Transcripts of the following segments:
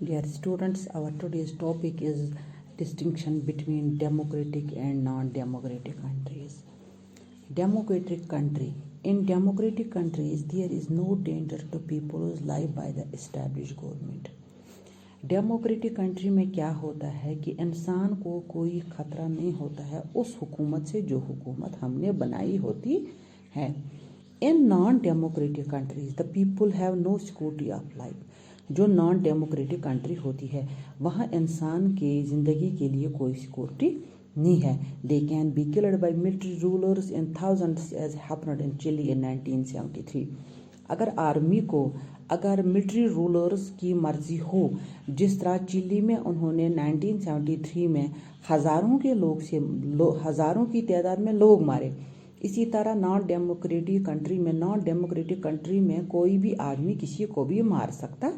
Dear students, our today's topic is distinction between democratic and non-democratic countries. Democratic country. In democratic countries, there is no danger to people's life by the established government. Democratic country में क्या होता है कि इंसान को कोई ख़तरा नहीं होता है उस हुकूमत से जो हुकूमत हमने बनाई होती है. In non democratic countries the people have no security of life. जो नॉन डेमोक्रेटिक कंट्री होती है वहाँ इंसान के ज़िंदगी के लिए कोई सिक्योरिटी नहीं है. They can be killed by military rulers in thousands as happened in Chile in 1973. अगर मिलिट्री रूलर्स की मर्जी हो, जिस तरह चिली में उन्होंने 1973 में हज़ारों की तादाद में लोग मारे, इसी तरह नॉन डेमोक्रेटिक कंट्री में कोई भी आदमी किसी को भी मार सकता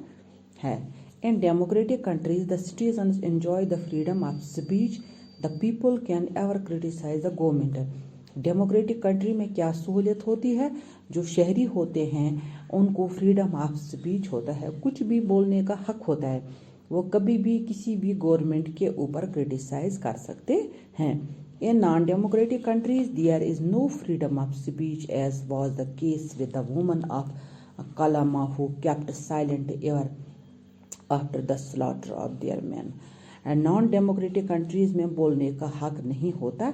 है. In democratic countries the citizens enjoy the freedom of speech. The people can ever criticise the government. Democratic country में क्या सहूलियत होती है? जो शहरी होते हैं उनको फ्रीडम ऑफ स्पीच होता है, कुछ भी बोलने का हक होता है. वो कभी भी किसी भी गवर्नमेंट के ऊपर क्रिटिसाइज कर सकते हैं. In non-democratic countries, there is no freedom of speech, as was the case with the woman of Kalama who kept silent ever after the slaughter of their men. And non-democratic countries में बोलने का हक नहीं होता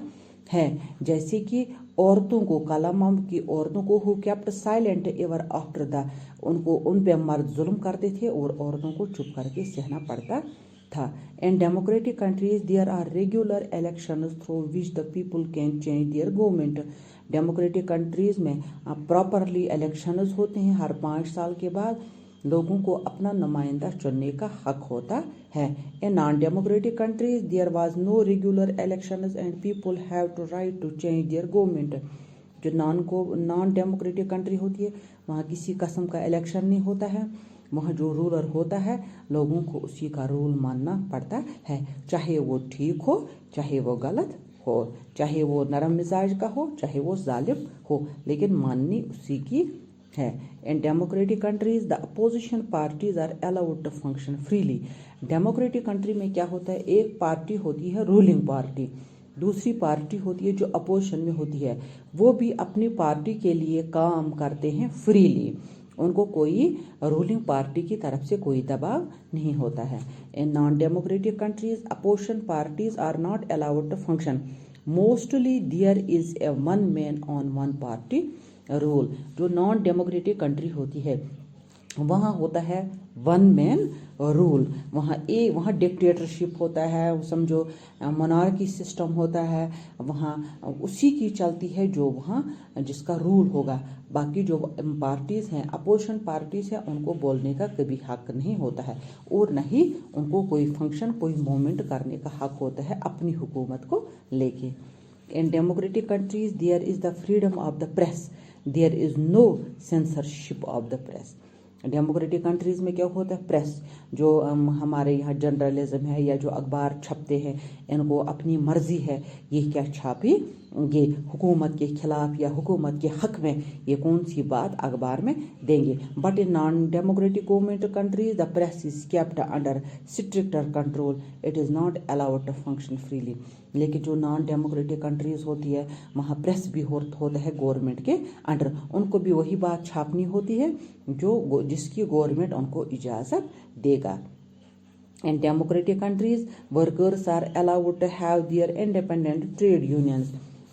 है, जैसे कि औरतों को, कलामा की औरतों को who kept silent ever after the, उन पे मर्द जुल्म करते थे और औरतों को चुप करके सहना पड़ता था. In democratic countries there are regular elections through which the people can change their government. Democratic countries में प्रॉपरली इलेक्शंस होते हैं. हर 5 साल के बाद लोगों को अपना नुमाइंदा चुनने का हक होता है. In non-democratic countries there was no regular elections and people have to right to change their government. जो नॉन डेमोक्रेटिक कंट्री होती है वहाँ किसी किस्म का इलेक्शन नहीं होता है. वहाँ जो रूलर होता है लोगों को उसी का रूल मानना पड़ता है, चाहे वो ठीक हो चाहे वो गलत हो, चाहे वो नरम मिजाज का हो चाहे वो जालिम हो, लेकिन माननी उसी की है. In democratic countries the opposition parties are allowed to function freely. Democratic country में क्या होता है, एक पार्टी होती है रूलिंग पार्टी, दूसरी पार्टी होती है जो अपोजिशन में होती है. वो भी अपनी पार्टी के लिए काम करते हैं फ्रीली. उनको कोई रूलिंग पार्टी की तरफ से कोई दबाव नहीं होता है. In non democratic countries opposition parties are not allowed to function. Mostly there is a one man on one party rule. जो नॉन डेमोक्रेटिक कंट्री होती है वहाँ होता है वन मैन रूल. वहाँ डिक्टेटरशिप होता है, समझो मोनार्की सिस्टम होता है. वहाँ उसी की चलती है जो वहाँ जिसका रूल होगा. बाकी जो पार्टीज़ हैं, अपोजिशन पार्टीज़ हैं, उनको बोलने का कभी हक नहीं होता है और न ही उनको कोई फंक्शन कोई मूवमेंट करने का हक होता है अपनी हुकूमत को लेके. In democratic countries there is the freedom of the press. There is no censorship of the press. Democratic countries में क्या होता है, प्रेस जो हमारे यहाँ जर्नलिज्म है या जो अखबार छपते हैं इनको अपनी मर्जी है ये क्या छापी, ये हुकूमत के खिलाफ या हुकूमत के हक में ये कौन सी बात अखबार में देंगे. But in non democratic government countries the press is kept under stricter control. It is not allowed to function freely. लेकिन जो नॉन डेमोक्रेटिक कंट्रीज़ होती है वहाँ प्रेस भी होता है गवर्नमेंट के अंडर. उनको भी वही बात छापनी होती है जो जिसकी गवर्नमेंट उनको इजाज़त देगा. In democratic countries, workers are allowed to have their independent trade unions.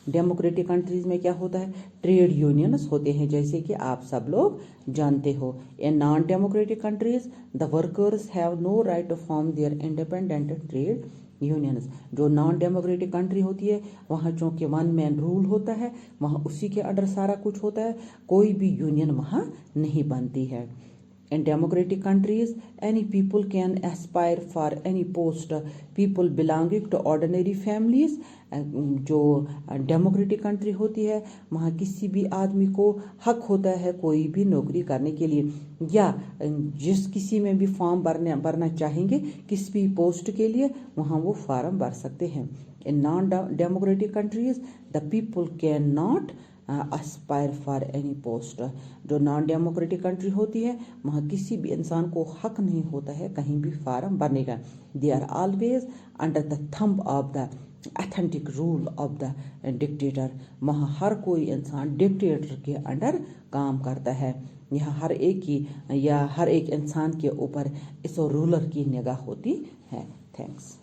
Democratic countries में क्या होता है, ट्रेड यूनियंस होते हैं, जैसे कि आप सब लोग जानते हो. In non democratic countries the workers have no right to form their independent trade unions. जो नॉन डेमोक्रेटिक कंट्री होती है वहाँ चूँकि वन मैन रूल होता है, वहाँ उसी के अंडर सारा कुछ होता है, कोई भी यूनियन वहाँ नहीं बनती है. In democratic countries, any people can aspire for any post. People belonging to ordinary families, जो डेमोक्रेटिक कंट्री होती है वहाँ किसी भी आदमी को हक होता है कोई भी नौकरी करने के लिए, या जिस किसी में भी फॉर्म भरना चाहेंगे किसी भी पोस्ट के लिए वहाँ वो फॉर्म भर सकते हैं. In non-democratic countries, the people cannot aspire for any post. جو نان ڈیموکریٹک کنٹری ہوتی ہے وہاں کسی بھی انسان کو حق نہیں ہوتا ہے کہیں بھی فارم بھرنے کا. They are always under the thumb of the authentic rule of the dictator. وہاں ہر کوئی انسان ڈکٹیٹر کے انڈر کام کرتا ہے. یہاں ہر ایک انسان کے اوپر اس رولر کی نگاہ ہوتی ہے. تھینکس.